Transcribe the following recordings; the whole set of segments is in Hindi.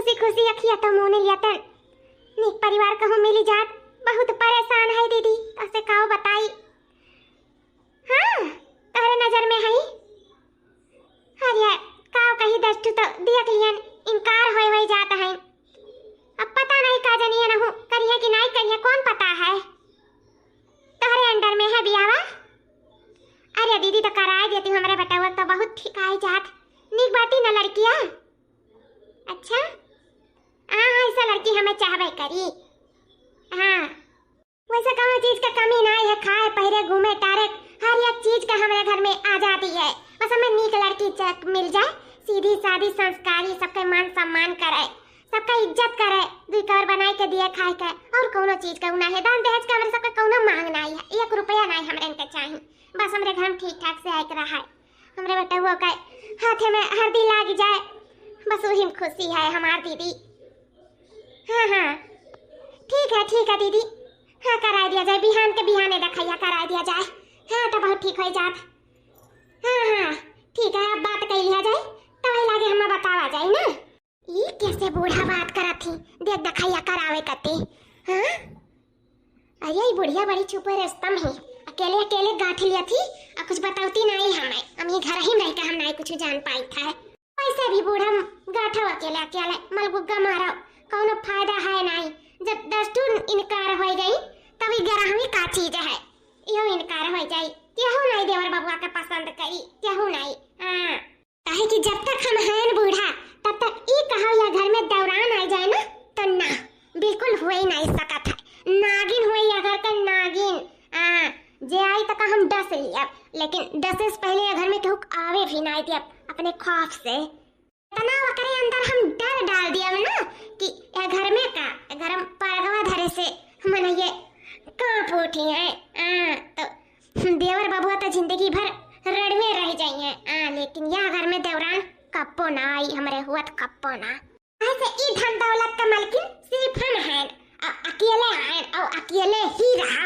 खुशी खुशी अखिया तो मुंह लिया तन निक परिवार कहूँ मिली जात बहुत परेशान है दीदी तसे काओ बताई। हाँ तहरे नजर में है अरे काओ कहीं दस्तु तो देख लियन इनकार होई जाता है। अब पता नहीं का जनिए न हूँ करिए कि नहीं करिए कौन पता है। तहरे अंडर में है बियावा। अरे दीदी तो कराए देती हूँ हमारे बेटा तो बहुत ठीक आई जात निक बाती न लड़किया। अच्छा हाँ ऐसा लड़की हमें चाहबे करी। हाँ वैसे कौन चीज का कमी नहीं है खाए पहरे घूमे टारे हर एक चीज का हमारे घर में आ जाती है। बस हमें नीक लड़की मिल जाए सीधी सादी संस्कारी सबका मान सम्मान करे सबका इज्जत करे दुई कौर बनाए के दिए खाए के और कोनो चीज का ना है दान दहेज का हमारे सबका कोनो मांग नहीं है 1 रुपया नहीं हमारे इनके चाहिए। बस हमारे घर में ठीक ठाक से आके रहा है हमारे बेटा हुआ का हाथे में हल्दी लाग जाए बस वही में खुशी है हमार दीदी। हाँ हाँ ठीक है दीदी। हाँ करा दिया जाए बिहान के बिहाने रखैया करा दिया जाए। हाँ तो बहुत ठीक हो जात। हाँ ठीक है अब बात कर लिया जाए तो वही लागे हमें बतावा जाए ना ये कैसे बूढ़ा बात करा थी देख दखैया करावे करते। हाँ अरे ये बुढ़िया बड़ी चुप रस्तम है अकेले अकेले गांठ लिया थी और कुछ बताती नहीं हमें हम ये घर ही नहीं का हम नहीं कुछ जान पाई था। वैसे भी बूढ़ा गाठा अकेले अकेले मलबुग्गा मारा कौनो फायदा है नहीं जब दस्तूर इनकार हो गई तभी ग्रहणी का चीज है यो इनकार हो जाए केहू नहीं देवर बबुआ के पसंद करी केहू नहीं। हाँ काहे कि जब तक हम हैं बूढ़ा तब तक ई कहो या घर में दौरान आ जाए ना तो ना बिल्कुल हो ही नहीं सकत है नागिन हुई अगर का नागिन। जे आई तक हम डस लिया लेकिन डसे से पहले घर में केहू आवे भी नहीं दिया अपने खौफ से तनाव करे अंदर हम डर डाल दिया ना कि ये घर में का घर में परगवा धरे से मन ये कांप उठी है। तो देवर बबुआ तो जिंदगी भर रड़वे रह जाइए लेकिन यह घर में दौरान कप्पो ना आई हमारे हुआ तो कप्पो ना ऐसे ई धन दौलत का मालकिन सिर्फ हम हैं अकेले हैं और अकेले ही रहा।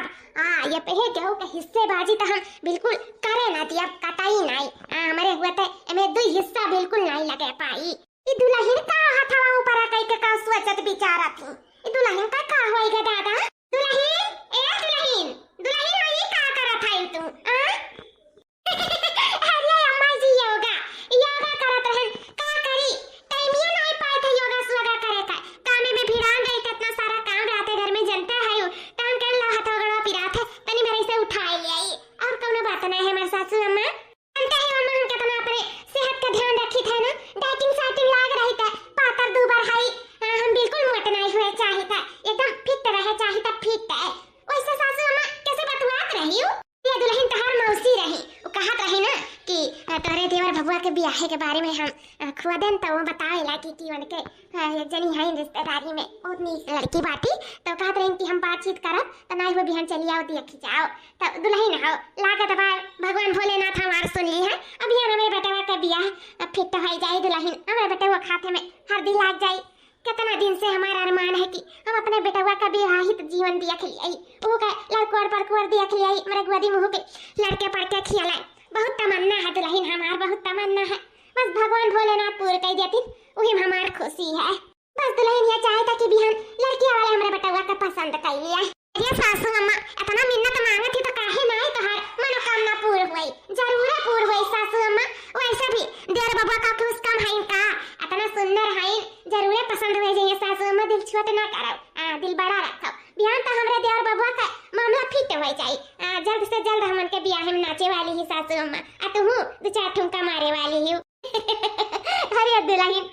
ये पहे केहू के हिस्सेबाजी तो हम बिल्कुल करे ना दिया कतई नहीं। हमारे हुआ तो हमें 2 हिस्सा बिल्कुल नहीं लगे पाई। ई दुल्हन का हथवा ऊपर कई के का सोचत बिचारा थी ई दुल्हन का होएगा दादा दुल्हन दुल्हन ये का करत है तू। अरे अम्मा जी योगा करत रहन का करी टाइमिया नहीं पाए थे योगा स्वगा करे का काम में भिड़ान गई इतना सारा काम रहते घर में जनता है काम कर ला हथौड़ा पिरा थे तनी मेरे से उठाए ले आई और कोनो बात नहीं है हमारे सासू अम्मा जानते हैं अम्मा हम कितना अपने सेहत का ध्यान रखी थे ना डाइटिंग साइटिंग लाग रही था पातर 2 बार हाई हम बिल्कुल मोटे नहीं हुए चाहिए था एकदम फिट रहे चाहिए था फिट है वैसे सासू अम्मा कैसे बतवात रही हो ये दुल्हन तहार मौसी रही वो कहत रही ना कि तोरे देवर भबुआ के ब्याह के बारे में हम खुआ देन तो वो बतावेला कि उनके एक जनी है रिश्तेदारी में बहुत नीक लड़की बाटी तो कहत रही कि हम बातचीत करब तो नहीं वो बिहान चली आओ देख जाओ तो दुल्हन हो लागत बा भगवान भोलेनाथ हमार सुन ली है अभी हमारे बेटा का ब्याह फिट हो जाए दुल्हन हमारे बेटा वो खाते में हल्दी लाग जाए। कितना दिन से हमारा अरमान है कि हम अपने बेटवा का विवाहित जीवन देख लियाई वो का लड़कोर परकोर देख लियाई मेरे गोदी मुंह पे लड़के पड़के खियालाई बहुत तमन्ना है दुल्हन हमार बहुत तमन्ना है बस भगवान भोलेनाथ पूरे कर देती वही हमार खुशी है। बस दुल्हन ये चाहता कि बिहान लड़किया वाले हमारे बेटवा का पसंद कर लिया। ये सासू अम्मा इतना मिन्नत मांगा थी तो काहे नहीं तहार मनोकामना पूर्ण हुई जरूर पूर्ण हुई सासू अम्मा वैसे भी देवर बाबा का कुछ कम है का इतना सुंदर है जरूर पसंद हो जाए सासू अम्मा दिल छोट ना करो दिल बड़ा रखो बिहान तो हमारे देवर बाबा का मामला फिट हो जाए जल्द से जल्द हम उनके ब्याह में नाचे वाली ही सासू अम्मा तू 2-4 ठुमका मारे वाली हूँ। अरे दुल्हन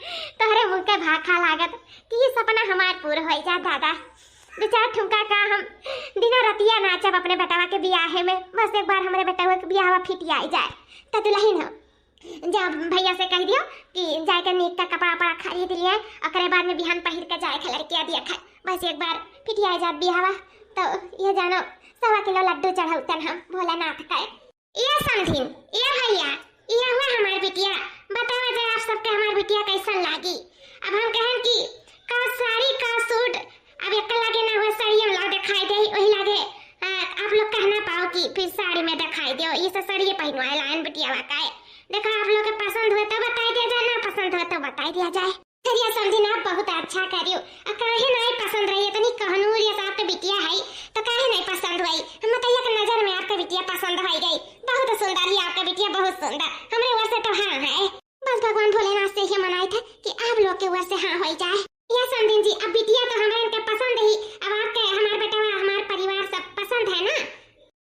तोहरे मुंह के भाखा लागत कि ये सपना हमार पूरा हो जा दादा 2-4 ठुमका का हम दिना रतिया नाचब अपने बेटवा के ब्याह में बस एक बार हमारे बेटवा के ब्याह फिट आ जाए तो दुल्हन हो जब भैया से कह दियो कि जाकर नीक का कपड़ा वपड़ा खरीद लिए और बाद में बिहान पहिर के जाए खा लड़किया दिया खाए बस एक बार फिट आ जाए ब्याहवा तो ये जानो 1.25 किलो लड्डू चढ़ाउतन हम भोलेनाथ का। ये समझिन ये भैया ये हुआ हमारी बिटिया बतावा जाए आप सबके हमारी बिटिया कैसा लागी। अब हम कहन कि का साड़ी का सूट अब एक लगे ना हुआ साड़ी हम ला दिखाई दे वही लगे आप लोग कहना पाओ कि फिर साड़ी में दिखाई दो ये सब साड़ी पहनवाए लाइन बिटिया का देखो आप लोग के पसंद हुए तो बताई दिया जाए ना पसंद हुए तो बताई दिया जाए। करिया समझी ना बहुत अच्छा करियो। काहे नहीं पसंद रही इतनी कहनूर ये आपके बिटिया है तो काहे नहीं पसंद हुई। हम तो एक नजर में आपके बिटिया पसंद हो गई। बहुत सुंदर है आपका बिटिया, बहुत सुंदर। हमरे ओर से तो हाँ है। बस भगवान भोलेनाथ से ही मनाई था कि आप लोग के ओर से हाँ हो जाए। या समझी जी अब बिटिया तो हमारे इनके पसंद ही। अब आपके हमारे बेटा हमारे परिवार सब पसंद है ना।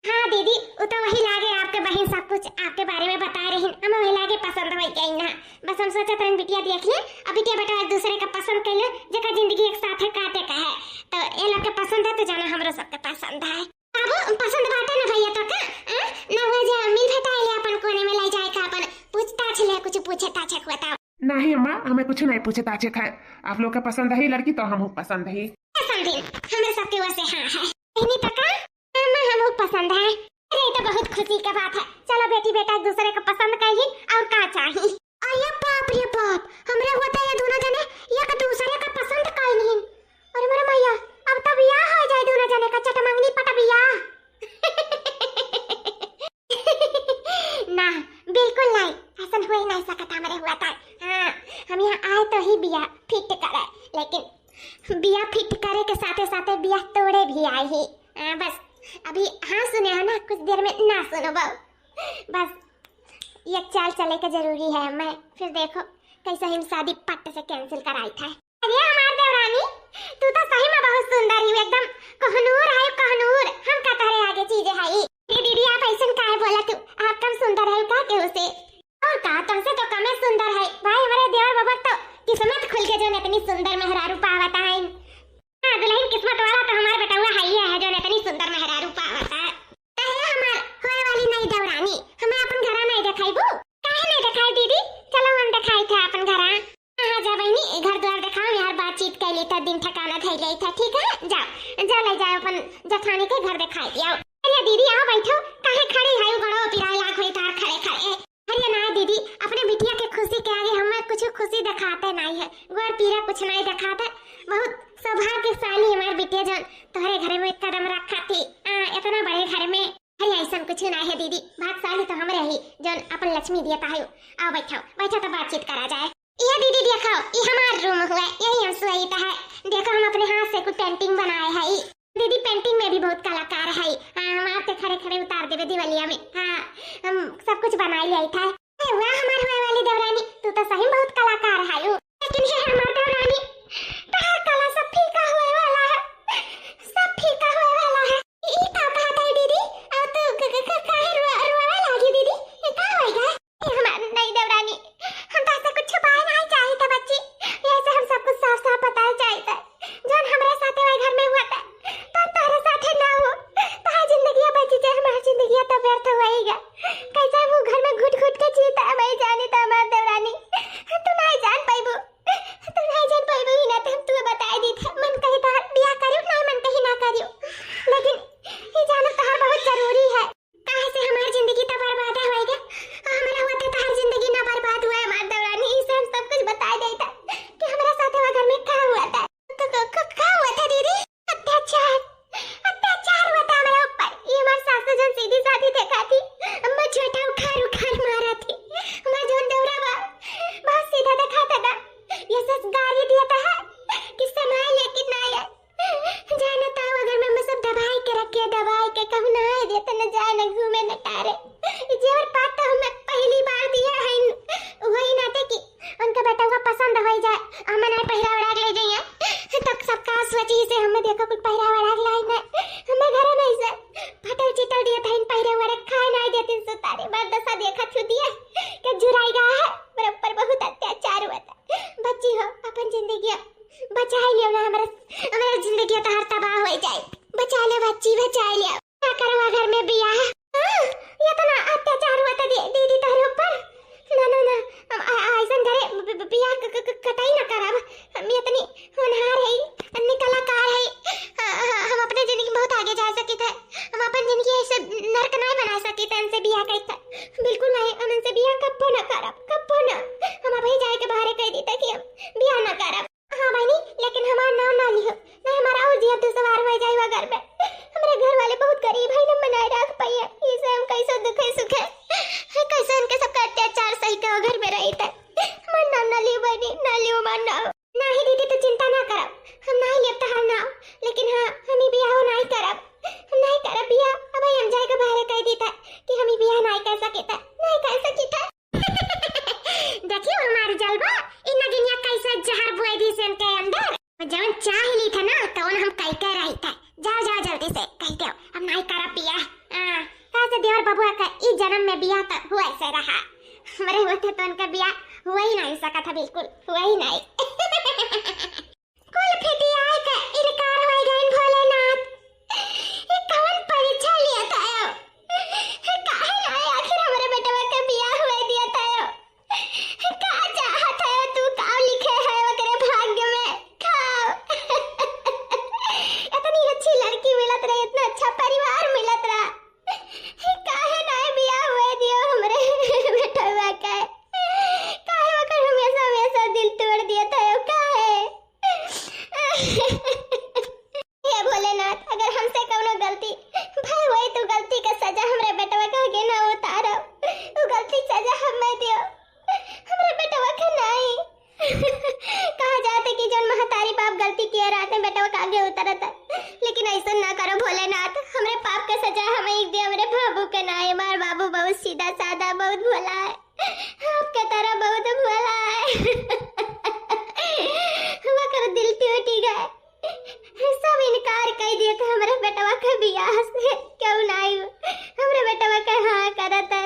हाँ दीदी वो तो वही लागे आपके बहन सब कुछ आपके बारे में बता रही। हम वही लागे पसंद हो गई ना। बस हम सोचा था बिटिया देख ले। अब बिटिया बेटा एक दूसरे का पसंद कर ले जगह जिंदगी एक साथ है काटे का है। तो ये लोग के पसंद है तो जाना हमरो सबके पसंद है। अब पसंद बाटे ना भैया तो का ना वो जे मिल भेटा ले अपन कोने में ले जाए का अपन पूछताछ ले कुछ पूछे ताछे बताओ। नहीं अम्मा हमें कुछ नहीं पूछे ताछे खाए। आप लोग का पसंद है लड़की तो हम पसंद है। समझी हमरे सबके ओर से हाँ है। नहीं तो का हम पसंद है। अरे तो बहुत खुशी की बात है। चलो बेटी बेटा एक दूसरे को पसंद करिए और का चाहिए। अरे बाप रे बाप हमरा होता है दोनों जने एक दूसरे का पसंद कर नहीं। अरे मेरे मैया अब तो बियाह हो जाए दोनों जने का चटमंगनी पट बियाह। ना बिल्कुल नहीं ऐसा हो ही नहीं सकता हमारे हुआ था। हाँ हम यहाँ आए तो ही बियाह फिट करे लेकिन बियाह फिट करे के साथे साथे बियाह तोड़े भी आए ही। बस अभी हाँ सुने हो ना कुछ देर में ना सुनो बहु। बस ये चाल चले के जरूरी है। मैं फिर देखो कैसे हम शादी पट से कैंसिल कराई था। अरे हमार देवरानी तू तो सही में बहुत सुंदर ही एकदम कहनूर है कहनूर। हम का तारे आगे चीजें है ये दीदी आप ऐसा काहे बोला तू आप कम सुंदर है का के उसे और का तुमसे तो कम सुंदर है भाई। हमारे देवर बाबा तो किस्मत खुल के जो इतनी सुंदर मेहरारू पावता है। दुल्हन किस्मत वाला तो हमारा बेटा हुआ है जो इतनी सुंदर मेहरारू पावता है। तहे हमार होए वाली नहीं देवरानी हमें अपन घर नहीं दिखाईबू। काहे नहीं दिखाई दीदी चलो हम दिखाई थे अपन घर। हां जा बहनी घर द्वार दिखाओ यार बातचीत कर ली था दिन ठिकाना થઈ गई था। ठीक है जाओ जा ले जाओ अपन जठानी के घर दिखाई दियो। अरे दीदी आओ बैठो काहे खड़ी है बड़ो पिराई लाख होई तार खड़े खड़े। अरे ना दीदी अपने बिटिया के खुशी के आगे हमें कुछ खुशी दिखाते नहीं है। गोर पीरा कुछ नहीं दिखाते। बहुत सौभाग्यशाली हमारी बिटिया जो तुम्हारे घर में कदम रखा थी इतना बड़े घर में। अरे ऐसा कुछ नहीं है दीदी भाग्यशाली तो हम रही जो अपन लक्ष्मी दिया था। आओ बैठो बैठो तो बातचीत करा जाए। ये दीदी देखो ये हमारा रूम हुआ यही हम सोईता है। देखो हम अपने हाथ से कुछ पेंटिंग बनाए है। दीदी पेंटिंग में भी बहुत कलाकार है। हम आपके खड़े खड़े उतार देवे दिवालिया में। हाँ हम सब कुछ बना लिया था। वाह हमारे हुए वाली देवरानी तू तो सही बहुत कलाकार है। लेकिन ये हमारी देवरानी तार कला सब फीका हुए वाला है। सब फीका हुए वाला है। ई का बात है दीदी अब तो काहे रोवे लागी दीदी ये का होएगा। ये हमारी नहीं देवरानी हम तो ऐसे कुछ छुपाए नहीं चाहिए था बच्ची। ऐसे हम सब कुछ साफ साफ बताए चाहिए था जो हमारे साथ वही घर में हुआ था तो तारे साथ ना हो तो जिंदगी बची जाए हमारी जिंदगी तो व्यर्थ होएगा। कैसा वो घर में घुट घुट के जीता है मैं जाने तो हमारी देवरानी तू नहीं जान पाइबू ही ना तो हम तुम्हें बता दी था। मन कही तो बियाह करियो ना मन कही ना करियो लेकिन ये जाना तो बहुत जरूरी है। काहे से हमारी जिंदगी तो बर्बाद होएगा। हमारा हुआ था हर जिंदगी ना बर्बाद हुआ है हमारी देवरानी। इसे हम सब कुछ बता देता कि हमारे साथ वह घर में क्या हुआ था। क्या हुआ था दीदी अत्याचार हुआ था हमारे ऊपर। ये हमारे सासू जो सीधी साधी देखा थी अम्मा छोटा उखाड़ मारा थी। हमारा जो देवरा बहुत सीधा देखा था ना ये सच गाली दिया था कि समय लेकिन ना आया जाना था अगर मैं सब दबाई के रखे दबाई के कहूँ ना देते न जाए न घूमे न तारे। जेवर पात तो हमें पहली बार दिया है वही ना थे कि उनका बेटा हुआ पसंद हो जाए हमें नहीं पहरा वड़ा ले जाइए तो सबका सोची से हमें देखो कुछ पहरा वड़ा लाई ना हमें घर में से फटल चिटल दिया था इन पहरा वड़ा खाए नहीं देते सुतारे बार दशा देखा छू दिया कि जुराई गया है मेरे ऊपर बहुत अत्याचार हुआ था। बच्ची हो अपन जिंदगी बचा लियो ना हमारा जिंदगी तो हर तबाह हो जाए। बचा ले बच्ची बचा लियो क्या करवा घर में बियाह। ये तो ना अत्याचार हुआ था दीदी तेरे ऊपर ना ना ना ऐसा करे बियाह कतई ना करब। हम इतनी होनहार है अन्य कलाकार है हम अपने जिंदगी बहुत आगे जा सके थे। हम अपन जिंदगी ऐसे नरक नहीं बना सके थे उनसे बियाह करता बिल्कुल नहीं। हम उनसे बियाह कब्बो ना करब कब्बो ना। हम अभी जाए के बाहर कह दी था कि हम बियाह ना करब। हाँ बहनी लेकिन हमारा नाम ना लियो नहीं हमारा और जिया तो सवार हो जाएगा घर में। हमारे घर वाले बहुत गरीब है ना बनाए रख पाइए इसे हम कैसे दुखे सुखे कैसे उनके सबका अत्याचार सही का घर में रही था। हमारा नाम ना लियो बहनी ना लियो हमारा नाम स्टेशन के अंदर जब चाह ली था ना तो हम कह के रही था जाओ जाओ जल्दी से कह दो हम नहीं करा पिया कहा से देवर बबुआ का इस जन्म में बिया तो हुआ ऐसे रहा हमारे होते तो उनका बिया हुआ ही नहीं सका था बिल्कुल हुआ ही नहीं कुल फेटी आए का इनकार हो गए भोलेनाथ ये कौन परीक्षा लिया था यो काहे ना आखिर हमारे बेटवा का बिया हुआ दिया था यो का चाहत है तू का लिखे है वकरे भाग्य में खाओ इतनी अच्छी लड़की मिलत रही इतना अच्छा परिवार मिलत रहा काहे ना बिया हुआ दियो हमरे बेटवा का काहे वकर हमेशा हमेशा दिल तोड़ दिया था यो काहे हे भोलेनाथ अगर हमसे कौनो गलती भाई हुई तो गलती का सजा हमरे बेटवा का के ना उतारो वो गलती सजा हमें दियो हमरे बेटवा का नहीं कहा जाते कि जन महतारी बाप गलती किए रहते बेटवा का आगे उतरता लेकिन ऐसा ना करो भोलेनाथ हमरे पाप का सजा हमें एक दिया मेरे बाबू के ना है मार बाबू बहुत सीधा साधा बहुत भोला है आपके तरह बहुत भोला है वकर दिल टूट गए सब इनकार कर दिए थे हमारे बेटवा के बियाह से क्यों नहीं हमारे बेटवा का हाँ करत है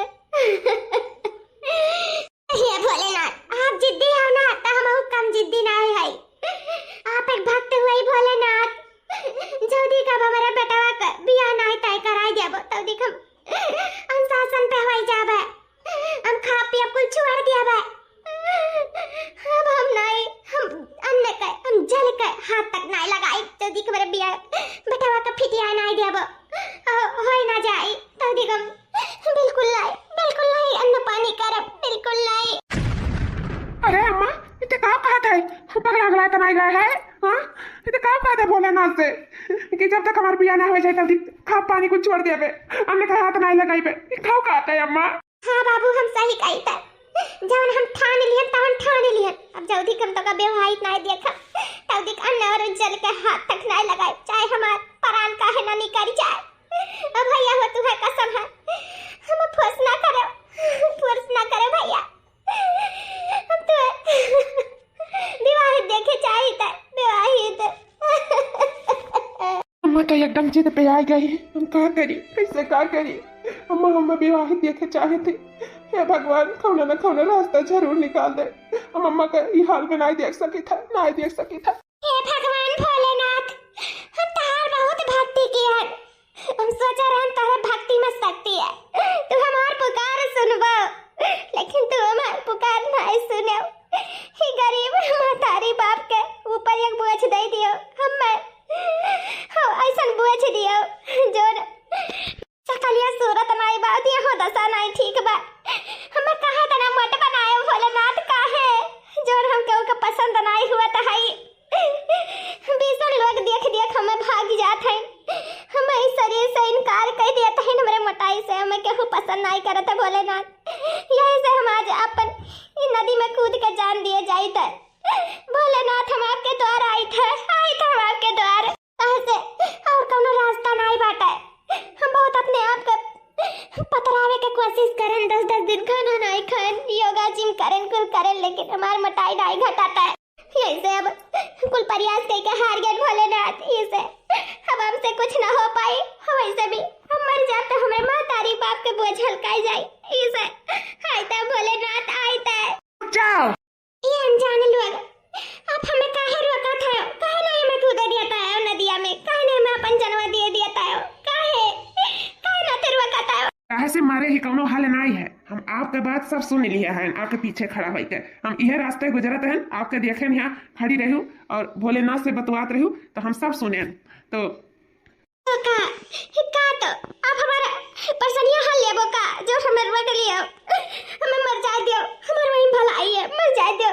ये भोलेनाथ आप जिद्दी हो ना तो हम कम जिद्दी नहीं है आप एक भक्त हुए भोलेनाथ जल्दी कब हमारे बेटवा का बियाह नहीं तय कराई देबो तब देख हम अनुशासन पे होई जाबे हम खा पी कुल छोड़ दियाबे अब हम नहीं हम अन्न के हम जल के हाथ तक नहीं लगाई तो देख मेरे बियाह बेटवा का फिटिया नहीं देबो होई ना जाए तो देख हम बिल्कुल नहीं अन्न पानी करब बिल्कुल नहीं अरे अम्मा इते का कहत है ऊपर अगला तो नहीं गए है हां इते का कहत है भोलेनाथ से कि जब तक हमार बियाह ना हो जाए तब खा पानी कुछ छोड़ देबे हमने कहा हाथ नहीं लगाई पे खाओ कहत है अम्मा हां बाबू हम सही कही था जवन हम ठान लियन तवन ठान लियन अब जल्दी कम तो का व्यवहार नहीं देखा तब देख अन्न और जल के हाथ तक नहीं लगाए चाहे हमार प्राण का है ना निकल जाए अब भैया हो तुम्हें कसम है हम फोर्स ना करो भैया हम तो विवाहित देखे चाहिए विवाहित अम्मा तो एकदम जिद पे आ गई हम क्या करी कैसे क्या करी अम्मा हम विवाहित देखे चाहे थे हे भगवान कौन न कौन रास्ता जरूर निकाल दे हम अम्मा का ये हाल में नहीं देख सकी था हे भगवान भोलेनाथ हम तार बहुत भक्ति की है हम सोचा रहे तारे भक्ति में शक्ति है तू हमार पुकार सुनबो लेकिन तू हमार पुकार नहीं सुने ही गरीब महतारी बाप के ऊपर एक बोझ दे दियो हमें हो ऐसा बोझ दियो जो सकलिया सूरत नहीं बात ये हो दशा नहीं ठीक बा हमें कहा तना मोट बनाए भोलेनाथ काहे जो हम केहू के पसंद नहीं हुआ तो है बीसन लोग देख हमें भाग जात है हमें इस शरीर से इनकार कर दिया था हमारे मोटाई से हमें केहू पसंद नहीं करत है भोलेनाथ यही से हम आज अपन इन नदी में कूद के जान दिए जाई थे भोलेनाथ हम आपके द्वार आई थे हम आपके द्वार ऐसे और कोनो रास्ता नहीं बाटा हम बहुत अपने आप का पतरावे के कोशिश करें 10 दिन खाना नहीं खाएं योगा जिम करें लेकिन हमार मोटाई नहीं घटाता है यही से अब कुल प्रयास करके हार गए भोलेनाथ इसे अब हमसे कुछ ना हो पाए वैसे भी हम मर जाते हमें महतारी बाप के बोझ हल्काई जाए इसे आइता भोलेनाथ आइता जाओ ये अनजाने लोग आप हमें काहे रोका था काहे नहीं मैं कूद दिया था नदिया में काहे नहीं मैं अपन जनवा दिया था काहे ना तेरे रोका था काहे से मारे ही कौनो हाल नहीं है हम आपके बात सब सुन लिया है आपके पीछे खड़ा होके हम यह रास्ते गुजरत हैं आपके देखे यहाँ खड़ी रहूं और भोलेनाथ से बतवात रहूं तो हम सब सुने तो तो आप हमारा परसनिया हल लेबो का जो हमें रोक लियो हमें मर जाए दियो हमार वही भलाई है मर जाए दियो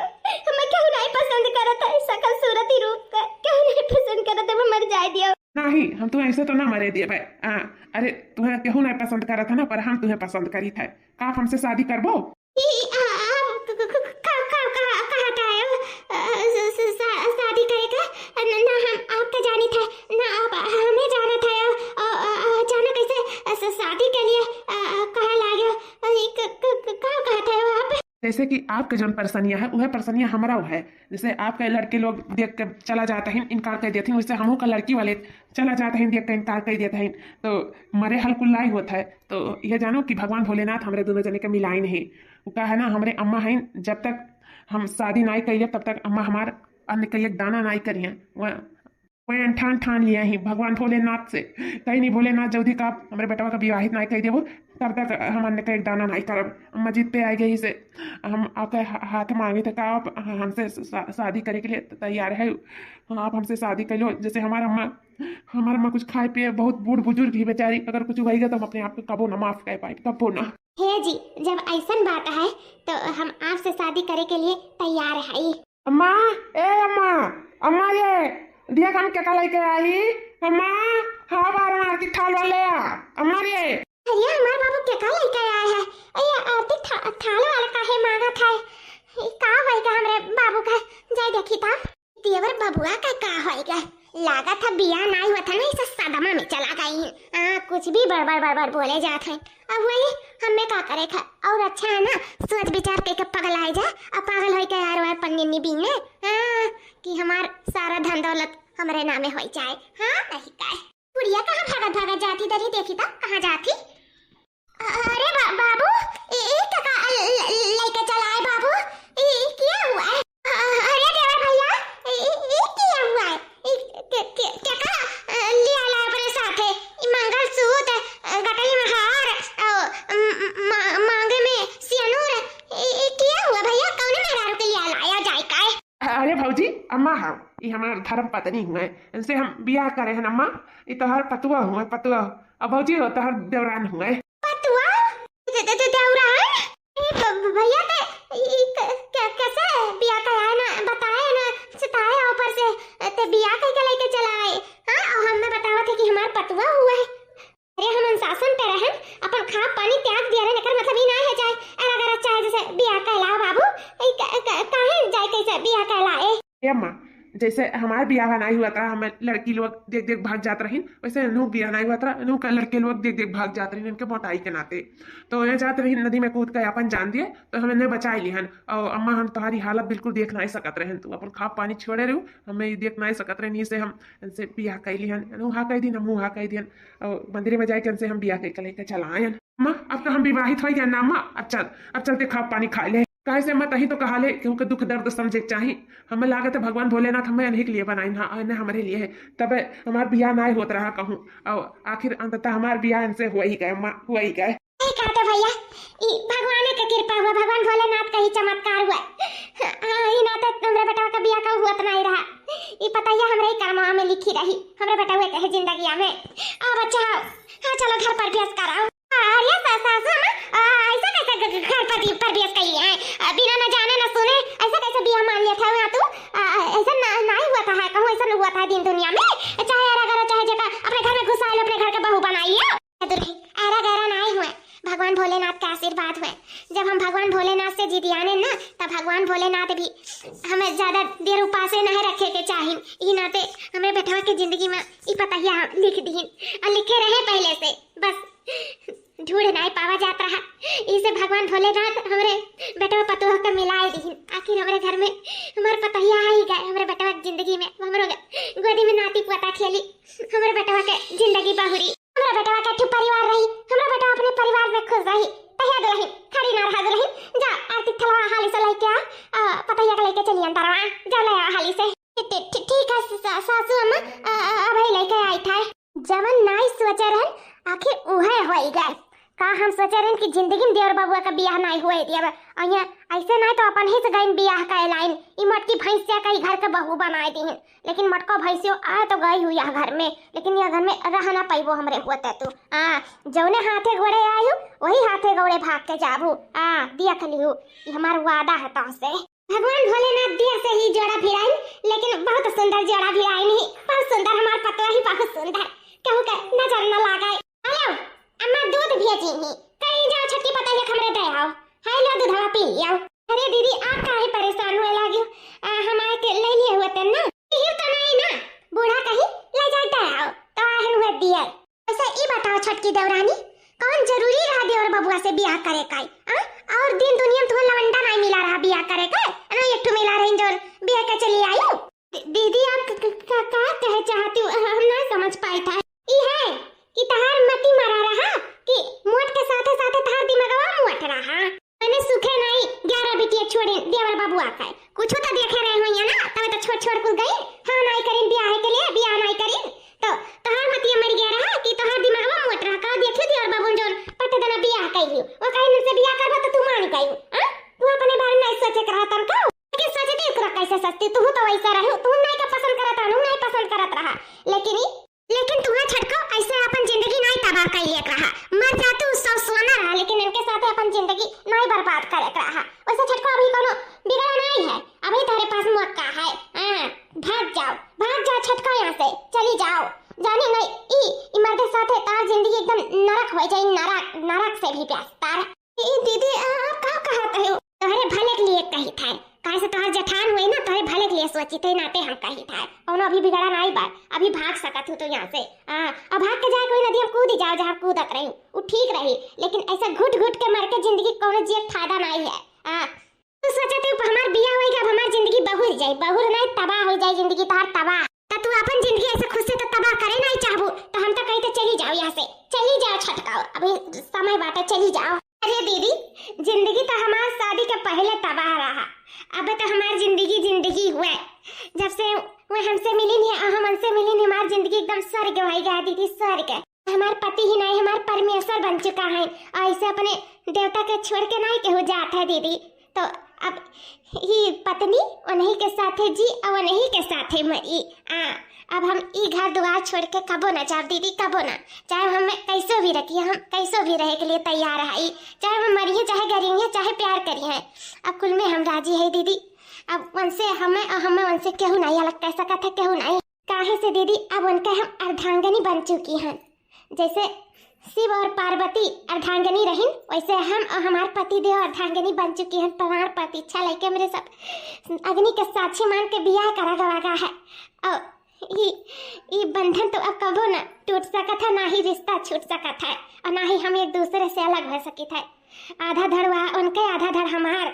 हमें क्यों नहीं पसंद करत है सकल सूरती रूप का क्यों नहीं पसंद करत है मर जाए दियो नहीं हम तुम्हें ऐसे तो ना मरे दिए भाई अरे तुम्हें केहू नहीं पसंद करा था ना पर हम तुम्हें पसंद करी था का हमसे शादी करबो शादी करेगा ना हम आपका जानी था ना आप हमें जाना था जाना कैसे शादी के लिए कहा लागे कहा था आप जैसे कि आपके जो परेशानियाँ है वह परेशानियाँ हमारा है। जैसे आपके लड़के लोग देख के चला जाते हैं इनकार कर देते हैं, वैसे हमों का लड़की वाले चला जाते हैं देख के इनकार कर देते हैं, तो मरे हल कुल्लाई होता है। तो यह जानो कि भगवान भोलेनाथ हमारे दोनों जने के मिलाई नहीं। वो कहा है ना, हमारे अम्मा हैं जब तक हम शादी नाई करिए तब तक अम्मा हमार अन्न के एक दाना नाई करिए। वह ठान ठान लिया ही भगवान भोलेनाथ से, कहीं नहीं भोलेनाथ जल्दी का हमारे बेटवा का विवाहित नाई कह देवो तब तक हम अन्न का एक दाना नाई करब। अम्मा जीत पे आ गई से हम आपके हाथ मांगे थे, आप हमसे शादी करे के लिए तैयार है, आप हमसे शादी कर लो। जैसे हमारा अम्मा कुछ खाए पिए बहुत बूढ़ बुजुर्ग ही बेचारी, अगर कुछ हुआ तो हम अपने आप को कबो ना माफ कर पाए, कबो ना। हे जी, जब ऐसा बात है तो हम आपसे शादी करे के लिए तैयार है। अम्मा, ए अम्मा, अम्मा ये देख हम क्या लेके आई। अम्मा हाँ बार आरती थाल वाले अम्मा ये। अरे हमारे बाबू क्या लेके आए हैं? ये आरती थाल वाला काहे मांगा था? का होएगा हमरे बाबू का? जाय देखी था देवर बबुआ का होएगा। लागा था बिया ना हुआ था ना, इसे सदमा में चला गई। कुछ भी बड़बड़ बोले जाते हैं। अब वही हमें का करे था। और अच्छा है ना, सोच विचार के पगल आए जा, अब पागल हो के यार पन्नी बीने कि हमार सारा धन दौलत हमारे नामे हो जाए। हाँ नहीं का बुढ़िया कहाँ भागा जाती दरी देखी था कहाँ जाती। अरे बाबू लेके चला है बाबू, क्या हुआ है? अरे देवर भैया क्या हुआ है? क्या लिया ला अपने साथे? मंगलसूत्र, गटई में हार, मांगे में सिंदूर, क्या हुआ भैया? कौन मेहरारू के लिया लाया जाए का? अरे भौजी अम्मा हाँ ये हमारा धर्म पत्नी हुए, इनसे हम बियाह करे हैं अम्मा। ये तो हर पतुआ हुए पतुआ, अब भौजी हो तो हर देवरान हुए। पतुआ देवरान भैया कैसे बियाह कराए ना, बताए ना, सिताए ऊपर से ते बियाह करके लेके चला आए। हाँ और हमने बतावा थे कि हमार पतुआ हुआ है। अरे हम अनुशासन पे रहन, अपन खा पानी त्याग दिया रे, लेकर मतलब ही ना है जाए अगर चाहे जैसे बियाह कहला बाबू काहे जाए कैसे बियाह कहलाए। अम्मा जैसे हमारे बियाह नहीं हुआ था, हमें लड़की लोग देख देख भाग जाते रही, वैसे नू बियाह नहीं हुआ था, नू का लड़के लोग देख देख भाग जाते रही इनके मोटाई के नाते। तो ये जाते रही नदी में कूद कर अपन जान दिए, तो हमें ने बचा लिहन। और अम्मा हम तुम्हारी हालत बिल्कुल देख नहीं सकत रहे, तू अपन खा पानी छोड़े रहू, हमें देख नहीं सकत रहे, से हम इनसे बियाह कर लिहन। नू हा कह दिन हम हा कह दियन, और मंदिर में जाके इनसे हम बियाह कर लेकर चलायन। अम्मा अब तो हम विवाहित हो गया ना अम्मा, अब चलते खा पानी खा ले। काहे से मत ही तो कहा ले, क्योंकि दुख दर्द समझे चाहिए। हमें लागत है भगवान भोलेनाथ हमें इन्हीं के लिए बनाई ना, हमारे लिए है, तब हमारा बियाह ना होता रहा कहूँ, और आखिर अंततः हमारा बियाह इनसे हुआ ही गए, अम्मा हुआ ही गए। कहते भैया भगवान का कृपा हुआ, भगवान भोलेनाथ का ही चमत्कार हुआ। ये ना तो हमरे बेटा का बियाह का हुआ तो नहीं रहा, ये पता ही हमरे कर्मवा में लिखी रही हमरे बेटा हुए कहे जिंदगी में। अब अच्छा हाँ चलो घर पर प्रवेश कराओ। अरे सासू ऐसा कैसे घर पर प्रवेश कर लिया है? बिना न जाने न सुने ऐसा कैसे बियाह मान लिया था? तू ऐसा ना हुआ था, कहूँ ऐसा हुआ था दिन दुनिया में, चाहे अरा गरा चाहे जगह अपने घर में घुसा लो, अपने घर का बहू बनाइए। अरा गरा नहीं हुए, भगवान भोलेनाथ का आशीर्वाद हुए। जब हम भगवान भोलेनाथ से जिदियाने ना, तब भगवान भोलेनाथ भी हमें ज्यादा देर उपास नहीं रखे के चाहिए। ई नाते हमें बेटवा के जिंदगी में ई पता ही लिख दी और लिखे रहे पहले से, बस ढूंढ नहीं पावा जाता रहा। इसे भगवान भोलेनाथ हमारे बेटवा पतुआ का मिलाए दी। आखिर हमारे घर में हमारे पतैया आ ही गए, हमारे बेटवा की जिंदगी में हमारे गोदी में नाती पोता खेली, हमारे बेटवा के जिंदगी बहुरी, हमारा बेटवा के परिवार रही, हमारा बेटवा अपने परिवार में खुश रही, तहिया दुलही खड़ी ना रहा दुलही। जा आरती थलवा हाली से लेके आ, पतैया के लेके चली अंतरवा, जा ले हाली से। ठीक है सासू अम्मा अब लेके आई था। जवन नाई सोचा रहन आखिर उहे होई गए। का हम सोचे रहे कि जिंदगी में देवर बाबुआ का बियाह नहीं हुए दिया अइया ऐसे नहीं तो अपन ही से गई बियाह का लाइन ई मटकी भैंसिया का घर के बहू बनाए दी, लेकिन मटका भैंसियो आ तो गई हुई यह घर में, लेकिन यह घर में रह ना पाइबो हमरे होते। तू जौने हाथे गोड़े आयु वही हाथे गोड़े भाग के जाबू। देख लियो ये हमार वादा है तो से। भगवान भोलेनाथ दिया से ही जोड़ा भिड़ाई, लेकिन बहुत सुंदर जोड़ा भिड़ाई नहीं, बहुत सुंदर हमार पतवा ही बहुत सुंदर, कहूँ के नजर न लगाए। हेलो अम्मा दूध भेजी ही कहीं जाओ छठी पता है हमरे दे आओ, हेलो दूधवा पी लियो। अरे दीदी आप काहे परेशान होए लागियो? हम आए के ले लिए हुए थे ना, ये तो नहीं ना बूढ़ा कहीं ले जाता आओ तो आहन हुए दिए। वैसे ई बताओ छटकी देवरानी कौन जरूरी रहा देवर बबुआ से बियाह करे काई? और दिन दुनिया में तुम्हें लवंडा नहीं मिला जाओ, भाग जाओ, छटकाओ यहाँ से, चली जाओ। जाने नहीं ई मर्द साथे तार जिंदगी एकदम नरक हो जाए, नरक, नरक से भी प्यास तार। दीदी आप का कहत हो? तोहरे भले के लिए कही था, काहे से तोहर जठान हुई ना, तोहरे भले के लिए सोची थे, नाते हम कही था। कौनो अभी बिगड़ा नहीं बात, अभी भाग सकत हो तो यहाँ से। अब भाग के जाए कोई नदी हम कूद जाओ जहाँ कूदत रही, वो ठीक रही, लेकिन ऐसा घुट घुट के मर के जिंदगी कौनो जिए फायदा नहीं है। तू सोचते हो हमार बिया होएगा, अब हमार जिंदगी बहुर जाए, बहुर नहीं तबाह हो जाए जिंदगी तार तबाह। तो तू अपन जिंदगी ऐसे खुद से तो तबाह करे नहीं चाहबू, तो हम तो कही तो चली जाओ यहाँ से, चली जाओ, छटकाओ, अभी समय बाटे, चली जाओ। अरे दीदी जिंदगी तो हमार शादी के पहले तबाह रहा, अब तो हमार जिंदगी हुआ, जब से वो हमसे मिली नहीं और हम उनसे मिली नहीं, हमारी जिंदगी एकदम स्वर्ग हो गया दीदी, स्वर्ग। हमारे पति ही नहीं, हमारे परमेश्वर बन चुका है, और ऐसे अपने देवता के छोड़ के नहीं केहू जाता है दीदी। तो अब ही पत्नी उन्हीं के साथ है जी, और उन्हीं के साथ है मरी। अब हम ई घर द्वार छोड़ के कबो ना जाओ दीदी, कबो ना, चाहे हमें कैसो भी रखिए, हम कैसो भी रहे के लिए तैयार है, चाहे हम मरिए, चाहे गरिए, चाहे प्यार करिए, अब कुल में हम राजी है दीदी। अब उनसे हमें और हमें उनसे केहू नहीं अलग कर सका था, केहू नहीं। काहे से दीदी अब उनका हम अर्धांगनी बन चुकी हैं, जैसे शिव और पार्वती अर्धांगनी रहीन, वैसे हम और हमारे पति देव अर्धांगनी बन चुकी हैं। तुम्हार प्रतीक्षा लेके मेरे सब अग्नि के साक्षी मान के बियाह करा गवा है, और ये बंधन तो अब कबो ना टूट सका था, ना ही रिश्ता छूट सका था, और ना ही हम एक दूसरे से अलग हो सके थे। आधा धड़ वहाँ उनके, आधा धड़ हमार,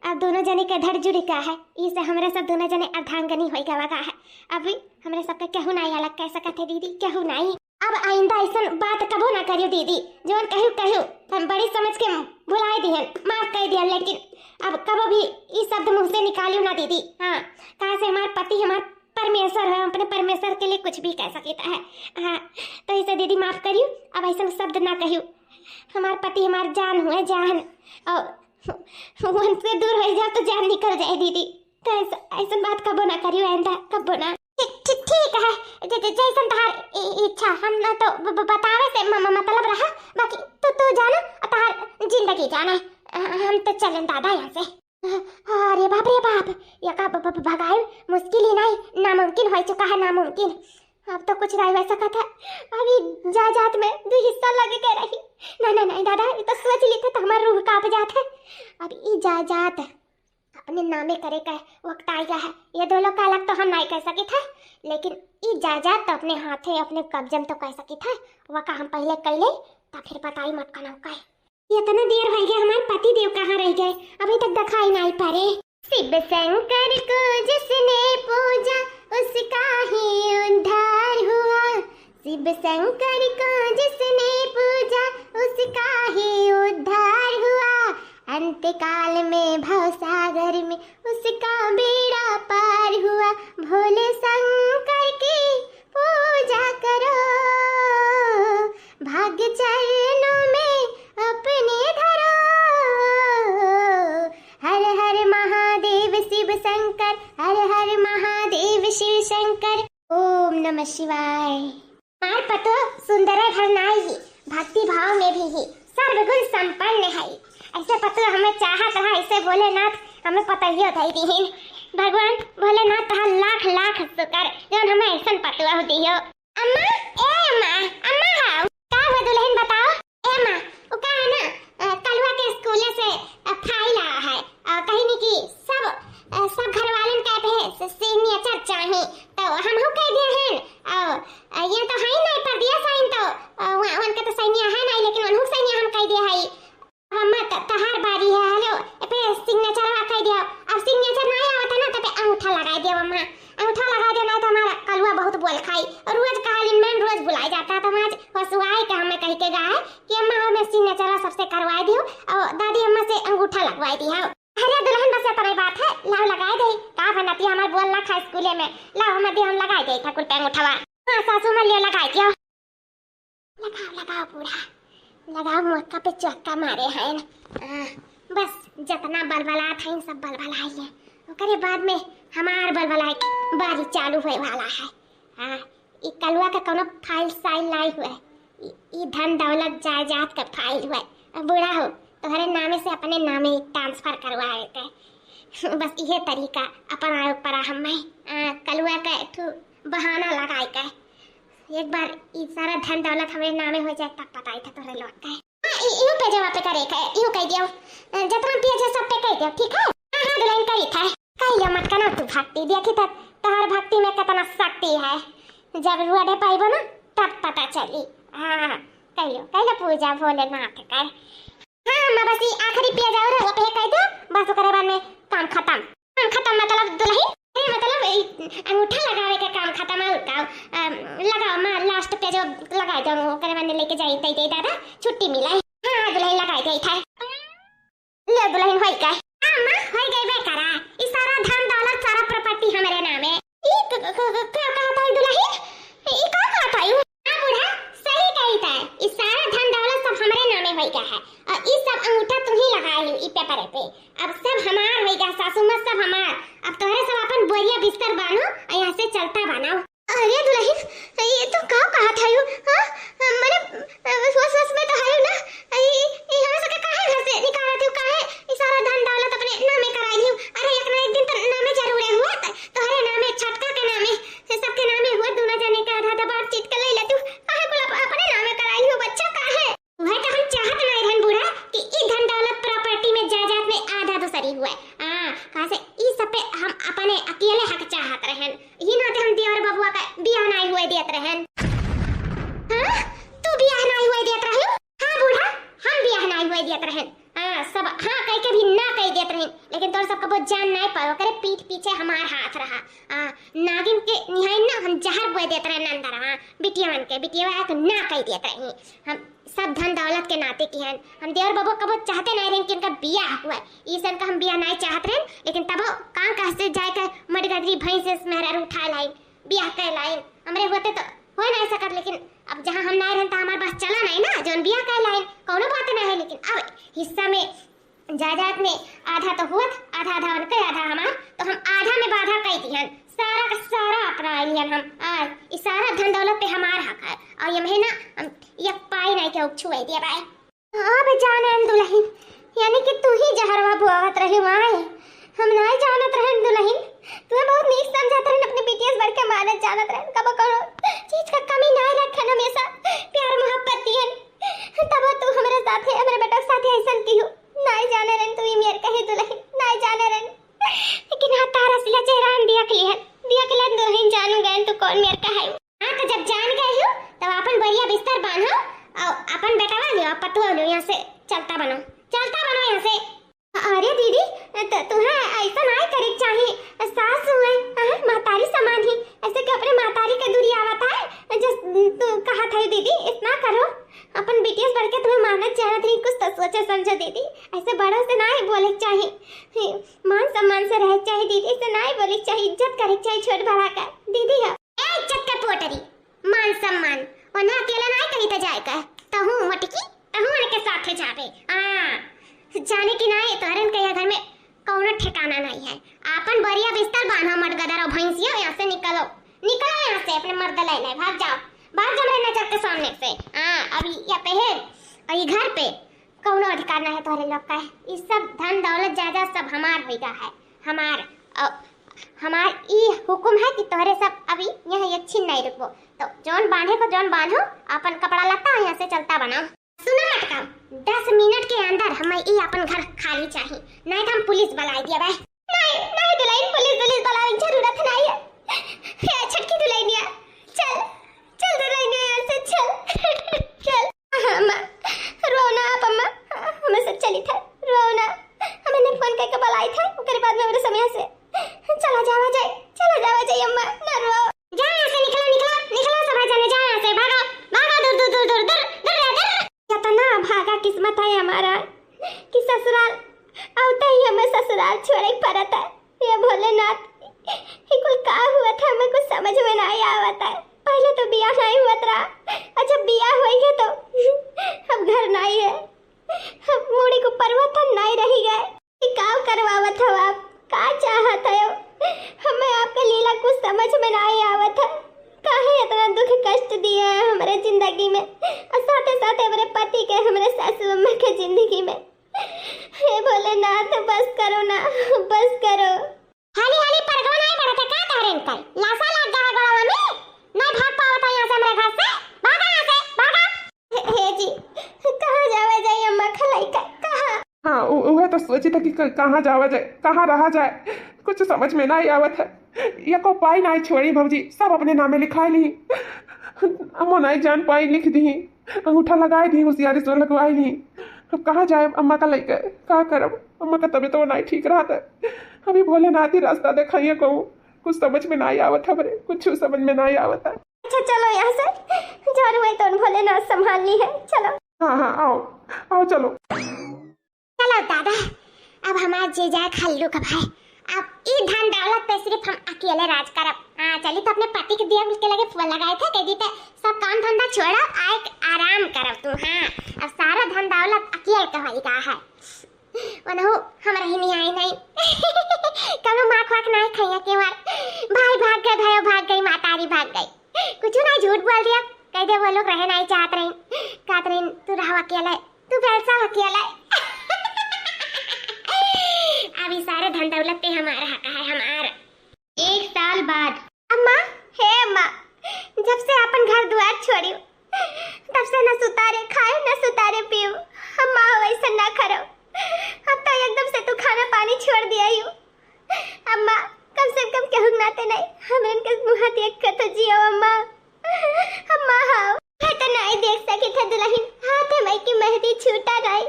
अब दोनों जने के धड़ जुड़ी का है, इसे हमारे सब दोनों जने अर्धांगनी हो गवा है। अभी हमारे सबके केहू नहीं अलग कह सका थे दीदी, केहू नहीं। अब आइंदा ऐसा बात कबो ना करियो दीदी, जो कहू हम बड़ी समझ के भुलाए दिहन, माफ कर दिया, लेकिन अब कबो भी इस शब्द मुंह से निकालियो ना दीदी। हाँ, कहाँ से हमारे पति हमारे परमेश्वर है, अपने परमेश्वर के लिए कुछ भी कह सकता है। हाँ, तो इसे दीदी माफ करियो, अब ऐसा शब्द ना कहियो। हमारे पति हमारे जान हुए, जान, और उनसे दूर हो जाओ तो जान निकल जाए दीदी, तो ऐसा बात कबो ना करियो आइंदा, कबो ना। ठीक है, जैसन तहार इच्छा, हम ना तो बतावे से मतलब रहा, बाकी तू जाना, तहार जिंदगी जाना, हम तो चलें दादा यहाँ से। अरे बाप रे बाप, ये का भगाए मुश्किल ही नहीं, नामुमकिन हो चुका है, नामुमकिन। अब तो कुछ नहीं हो सका था, अभी जात में 2 हिस्सा लगे के रही। नहीं दादा, ये तो सोच ली तो हमारा रूह कांप जाता है। अब ये जात अपने नामे करे का वक्त आ गया है, ये दो लोग का अलग तो हम नहीं कह सके थे, लेकिन ये जायदाद तो अपने हाथ है, अपने कब्जे में तो कह सके थे, वह का हम पहले कैले, तो फिर बताई मत का है। ये इतना देर हो गया, हमारे पति देव कहाँ रह गए, अभी तक दिखाई नहीं पड़े। शिव शंकर को जिसने पूजा उसका ही उद्धार हुआ, शिव शंकर को जिसने पूजा उसका ही उद्धार हुआ, अंतकाल में भवसागर में उसका बेड़ा पार हुआ। भोले शंकर की पूजा करो, भाग्य चरणों में अपने धरो, हर हर महादेव शिव शंकर, हर हर महादेव शिव शंकर, ओम नमः शिवाय। मार पतो सुंदर भरनाई, भक्ति भाव में भी ही सर्वगुण संपन्न है, ऐसे पतो हमें चाहत है, ऐसे भोलेनाथ हमें पता ही होता ही। भगवान भोलेनाथ तहा लाख लाख शुक्र जो हमें ऐसा पतो दियो। अम्मा, ए अम्मा, अम्मा हाउ का हुआ दुल्हन बताओ। ए अम्मा, वो का है ना, कलवा के स्कूल से फाइल आया है, कहीं नहीं कि सब घर वाले कहते हैं सिग्नेचर चाहिए, तो हम हो कह दिए हैं, और ये तो है नहीं पर दिया साइन, तो उनका तो साइन है नहीं, लेकिन उन्होंने साइन हम कह दिया है। अम्मा तहार बारी है, हेलो पे सिग्नेचर कह दिया, अब सिग्नेचर नहीं आवता ना, तो पे अंगूठा लगा दिया अम्मा, अंगूठा लगा दिया, नहीं तो हमारा कलवा बहुत बोल खाई, और रोज कहलिन मैं रोज बुलाई जाता, तो आज हसुआई के हमें कह के गए कि अम्मा हमें सिग्नेचर सबसे करवा दियो, और दादी अम्मा से अंगूठा लगवा दी है। अरे दुल्हन बस इतना बात है, लाओ लगाए दे, का बनती हमार बोलना खा स्कूले में, लाओ हम दे, हम लगाए दे था कुल पे अंगूठा। हां सासू में लियो लगाए दियो, लगाओ पूरा लगाओ, मौका पे चौका मारे हैं। बस जितना बलबला था सब बलबला ही है, ओकरे बाद में हमार बलबला बारी चालू होए वाला है। हाँ, ई कलवा का कोनो फाइल साइल नहीं हुआ, ई धन दौलत जायदाद का फाइल हुआ, अब बूढ़ा हो तुम्हारे नामे से अपने नामे ट्रांसफर करवा देते। बस ये तरीका अपन आयोग पर हमें कलुआ का ठू बहाना लगाई का एक बार ई सारा धन दौलत हमारे नामे हो जाए तब पता ही था तोरे लौट का यूं पे जवाब पे करे का यूं कह दियो जतना पिया जा सब पे कह दियो ठीक है। हां दुल्हन करी था कहियो मत कना तू भक्ति देखी त तोहर भक्ति में कितना शक्ति है जब रुआडे पाइबो ना तब पता चली। हां कहियो पूजा भोलेनाथ का। हाँ मैं बस आखिरी पिया जाओ रे वो पे कह दो बस करे बाद में काम खत्म मतलब दुल्हन मतलब अंगूठा लगावे का काम खत्म है उसका लगाओ मैं लास्ट पे जो लगा दो वो करे बाद में लेके जाई तई दादा छुट्टी मिला। हाँ दुल्हन लगाई गई था ले दुल्हन होई का। हां मां होई गई बेकरा ई सारा धन दौलत सारा प्रॉपर्टी हमारे नाम है। ई क्या कहा था दुल्हन ई का कहा था हां बूढ़ा सही कही था ई सारा धन दौलत सब हमारे नामे होई गया है और ई सब अंगूठा तुम ही लगाए हो ई पेपर पे अब सब हमार होई गया सासू मां सब हमार अब तोहरे सब अपन बोरिया बिस्तर बानो और यहां से चलता बनाओ। अरे दुल्हन ये तो का कहा था यू हां मैंने सोच में तो है ना ये हम सब काहे घर से निकाला तू काहे ये सारा धन दौलत अपने नामे कराई हूं। अरे एक ना एक दिन तो नामे जरूर हुआ तोहरे नामे छटका के नामे सबके नामे हुआ दोनों जाने का आधा बार चीट के ले ले तू काहे को अपने नामे कराई हो बच्चा काहे वह तो हम चाहत नहीं रहन बूढ़ा कि ई धन दौलत प्रॉपर्टी में जायदाद में आधा दूसरी हुआ हां कहां से ई सब पे हम अपने अकेले हक चाहत रहन ही ना हम देवर बबुआ का बियाह नहीं हुए देत रहन। हां तू बियाह नहीं हुए देत रहलू। हां बूढ़ा हम बियाह नहीं हुए देत रहन हां सब हां कह के भी ना कह देत रहन लेकिन तोर सबका बहुत जान नहीं पाओ करे पीठ पीछे हमार हाथ रहा नागिन के निहाय ना हम जहर बोए देत रहन अंदर हां बिटिया है तो ना कह देत रहन हम सब धन दौलत के नाते की हैं हम देवर बाबू कबो चाहते नहीं रहे कि इनका बियाह हुआ ई सन का हम बियाह नहीं चाहत रहे लेकिन तब कां कह से जाए के मडगदरी भैंस से मेहरा उठा लाई बियाह कर लाई हमरे होते तो हो नहीं सकत लेकिन अब जहां हम नहीं रहन त हमार बस चला नहीं ना जोन बियाह कर लाई कोनो बात नहीं है लेकिन अब हिस्सा में जायदाद में आधा तो हुआ आधा उनके आधा हमार तो हम आधा में बाधा कह दिहन सारा का सारा अपना आइलियन हम आज इस सारा धन दौलत पे हमार हक है और ये महीना ये पाई नहीं के छुए दिया भाई। हां बे जाने दुल्हन यानी कि तू ही जहरवा बुआवत रही माए हम नहीं जानत रहन दुल्हन तू बहुत नीक समझत रहन अपने बीटीएस बढ़ के मानत जानत रहन कब कोनो चीज का कमी नहीं रखन हमेशा प्यार मोहब्बत दिहन तब तू हमारे साथ है हमारे बेटा के साथ ऐसन की हो नहीं जाने रहन तू ही मेर कहे दुल्हन नहीं जाने रहन लेकिन हां तारा सिला चेहरा हम दिया के लिए दुल्हन जानू गए तो कौन मेर का है। हां तो जब जान गए हो तब अपन बढ़िया बिस्तर बांधो और अपन बेटा लियो पतुआ लियो यहां से चलता बनो यहां से। अरे दीदी तुम्हें ऐसा नहीं करे चाहिए सास हुए मातारी समान ही ऐसे कि अपने मातारी के दूरी आवत है जो तू कहा था दीदी इतना करो अपन बीटीएस बढ़ के तुम्हें मानत चाहत रही कुछ तो सोचे समझो दीदी ऐसे बड़ों से नहीं बोले चाहिए मान सम्मान से रहे चाहिए दीदी से नहीं बोले चाहिए इज्जत करे चाहिए छोट बड़ा का दीदी है इज्जत का पोटरी मान सम्मान और ना अकेला नहीं कहीं तो जाएगा तहू मटकी तहू उनके साथे जावे जाने की नहीं तोरन के घर में कौनो ठिकाना नहीं है अपन बढ़िया बिस्तर बांधो मटगदर और भैंसिया यहां से निकलो यहां से अपने मर्द ले भाग जाओ मेरे नजर के सामने से अभी ये पे है और ये घर पे कौनो अधिकार नहीं है तोरे लोग का ये सब धन दौलत जायदाद सब हमार होइगा है हमार ई हुकुम है कि तोरे सब अभी यहां छीन नहीं रुकबो तो जोन बांधे को जोन बांधो अपन कपड़ा लत्ता यहां से चलता बनाओ। सुनो मटका 10 मिनट के अंदर हमें ई अपन घर खाली चाहिए नहीं तो हम पुलिस बुलाई दिया भाई नहीं दुल्हन पुलिस बुलाने की जरूरत नहीं है छटकी दुल्हनिया चल दुल्हनिया यहां से चल अम्मा रोना आप अम्मा हमें से चली था रोना हमने फोन करके बुलाई था उसके बाद में मेरे समय से चला जावा जाए अम्मा ना रो जा यहां से निकलो सब जाने जा यहां से भागो दूर कितना भागा किस्मत है हमारा कि ससुराल आवता ही हमें ससुराल छोड़े पड़ता है ये भोलेनाथ ये कोई का हुआ था हमें कुछ समझ में नहीं आवता है पहले तो बियाह नहीं हुआ था और जब बियाह होएगा तो अब घर नहीं है अब मुड़ी को परिवर्तन नहीं रही गए कि का करवावत हो आप का चाहत है हमें आपका लीला कुछ समझ में नहीं आवत है काहे इतना दुख कष्ट दिया है हमारे जिंदगी में और साथ साथ हमारे पति के हमारे सासू अम्मा के जिंदगी में हे भोलेनाथ बस करो ना, बस करो। हाली हाली परगवा नहीं बढ़ते का करें कर लासा लग गया गोड़वा में, नहीं भाग पावत है यहाँ से मेरे घर से, भागा यहाँ से भागा। हे जी कहाँ जावे जाए अम्मा खलाई का कहाँ? हाँ वह तो सोची था कि कहाँ जावा जाए, कहाँ रहा जाए, कुछ समझ में नहीं आवत है। या को पाई नहीं छोड़ी भौजी, सब अपने नामे लिखा ली, अमो नहीं जान पाई लिख दी, अंगूठा लगाई दी, होशियारी से लगवाई ली। अब कहाँ जाए अम्मा का लेकर, क्या करब, अम्मा का तबीयत तो नहीं ठीक रहा था। अभी भोलेनाथ ही रास्ता दिखाइए कहूँ, कुछ समझ में नहीं आवत है, बरे कुछ समझ में नहीं आवत है। अच्छा चलो यहाँ से, जान हुई तो भोलेनाथ संभाल ली है, चलो। हाँ हाँ आओ आओ चलो चलो दादा, अब हमारा जीजा खल्लू का भाई, अब ई धन दौलत पे सिर्फ हम अकेले राज करब। हाँ चली तो अपने पति के दिया के लगे फूल लगाए थे, कह दी थे सब काम धंधा छोड़ो आए आराम करब तू। हाँ अब सारा धन दौलत अकेले का होगा है, वनहु हमरा ही नहीं आई नहीं कनो माँ खाक नहीं खाया के बार, भाई भाग गए, भाई भाग गई, मातारी भाग गई, कुछ नहीं झूठ बोल दिया, कह दे वो लोग रह नहीं चाहत रही, कहत रही तू रहो अकेले, तू बैठा अकेले अभी सारे धन दौलत पे हमारा हक है, हमारा। 1 साल बाद अम्मा, हे अम्मा, जब से अपन घर द्वार छोड़ी तब से न सुतारे खाए न सुतारे पियो, अम्मा वैसा ना करो, अब तो एकदम से तू खाना पानी छोड़ दिया यू। अम्मा कम से कम कहूँ नाते नहीं, हमन के मुँह देख के तो जियो अम्मा। अम्मा हाँ है तो नहीं देख सके थे दुल्हन, हाथ में की मेहंदी छूटा नहीं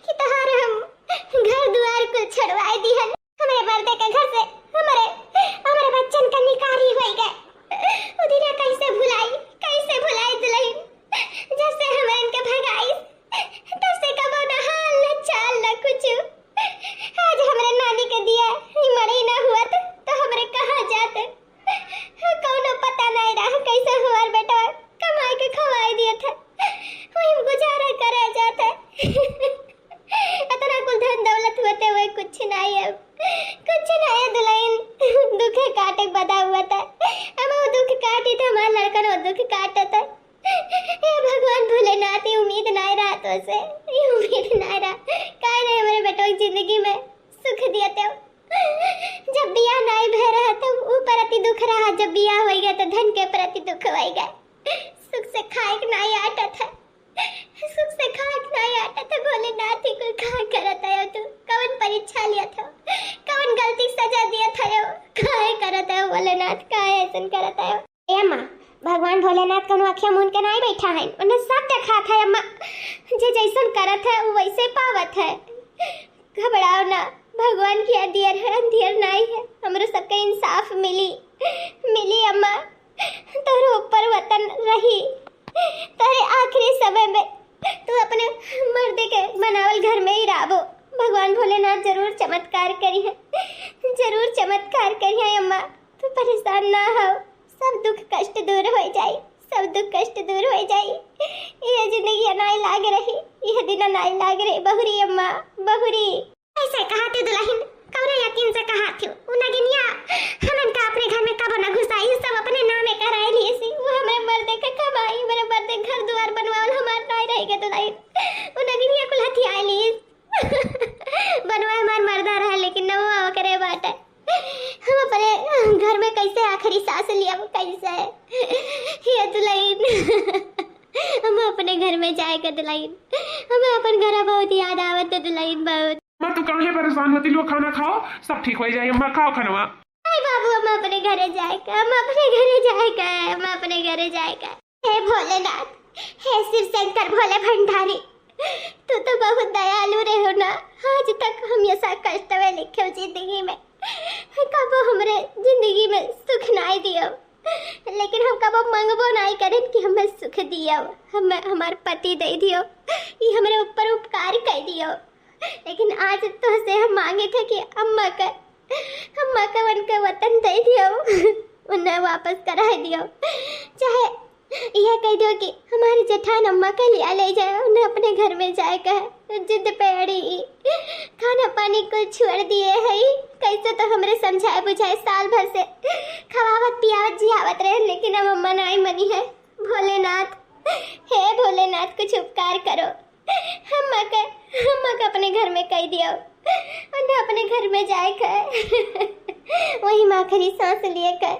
कि तोहार हम घर द्वार को छड़वाई दी है, हमारे मर्दे के घर से हमारे बच्चन का निकारी हो गए, उदिना कैसे भुलाई दुल्हन, जब से हमारे इनके भगाई तब से कबो ना हाल न चाल न कुछ, आज हमारे नानी के दिया मड़ी ना हुआ तो हमारे कहाँ जाते, कौनो पता नहीं रहा कैसे हुआ बेटा, कमाई के खवाई दिए थे वही गुजारा करा जाता इतना कुल धन दौलत होते हुए कुछ नहीं है, कुछ नहीं है दुल्हन, दुख काटे बदा हुआ था, हम वो दुख काटी थे, हमारा लड़का ने वो दुख काटा था। ये भगवान भोलेनाथ ही उम्मीद नहीं रहा तो से, ये उम्मीद नहीं रहा काहे नहीं हमारे बेटों की जिंदगी में सुख दिया थे, जब बिया नहीं भे रहा तो ऊपर अति दुख रहा, जब बिया हो गया तो धन के प्रति दुख हो गया, सुख से खाए नहीं आता था, सुख से खाक नहीं आता था, भोलेनाथ ही को कहाँ करता है तू, कौन परीक्षा लिया था, कौन गलती सजा दिया था, काहे करता है भोलेनाथ, काहे ऐसा करता है। ए अम्मा भगवान भोलेनाथ कौन अखियां मूंद के नहीं बैठा है, उन्हें सब देखा था अम्मा, जे जैसन करत है वो वैसे पावत है, घबराओ ना, भगवान की अंधियर है, अंधियर नहीं है, हमरो सबके इंसाफ मिली अम्मा, तोरे ऊपर वतन रही, तेरे आखिरी समय में तू अपने मर्दे के बनावल घर में ही राबो, भगवान भोलेनाथ जरूर चमत्कार करी है, जरूर चमत्कार करी है अम्मा, तू परेशान ना हो, सब दुख कष्ट दूर हो जाए, सब दुख कष्ट दूर हो जाए, यह जिंदगी नहीं लाग रही, यह दिन नहीं लाग रही, बहुरी अम्मा बहुरी। ऐसे कहा थी दुल्हन, कौन यकीन से कहा थी, उनगिनिया हमन का अपने घर में कब न घुसाई, सब अपने नामे कराई लिए सी, वो हमारे मर्दे का कमाई, मेरे मर्दे घर द्वार बनवावल हमार नहीं रहेगा दुल्हन, उनगिनिया कुल हथियाई ली बनवाए हमार मर्दा रहा, लेकिन न वो करे बात है, हम अपने घर में कैसे आखिरी सांस लिया, वो कैसे ये दुल्हन हम अपने घर में जाएगा दुल्हन, हमें अपन घर बहुत याद आवत है दुल्हन बहुत। मैं तू काहे परेशान होती, लो खाना खाओ सब ठीक हो जाए, अम्मा खाओ खाना। नहीं बाबू हम अपने घरे जाएगा, हम अपने घरे जाएगा, हम अपने घरे जाएगा। हे भोलेनाथ, हे शिव शंकर भोले भंडारी, तू तो बहुत दयालु रहे हो ना, आज तक हम ऐसा कष्ट में लिखे हो जिंदगी में, कबो हमरे जिंदगी में सुख नहीं दियो, लेकिन हम कबो मंगबो नहीं करें कि हमें सुख दियो, हमें हमार पति दे दियो, ये हमारे ऊपर उपकार कर दियो, लेकिन आज तो से हम मांगे थे कि अम्मा का उनका वतन दे दियो, उन्हें वापस करा दियो, चाहे यह कह दो कि हमारी जेठान अम्मा के लिए ले जाए, उन्हें अपने घर में जाएगा, जिद पे अड़ी, खाना पानी को छोड़ दिए है, कैसे तो हमरे समझाए बुझाए साल भर से खवावत पियावत जियावत रहे, लेकिन अब अम्मा नहीं मनी है। भोलेनाथ, हे भोलेनाथ कुछ उपकार करो, अम्मा का अपने घर में कह दिया और ना अपने घर में जाए कर वही माँ खरी सांस लिए कर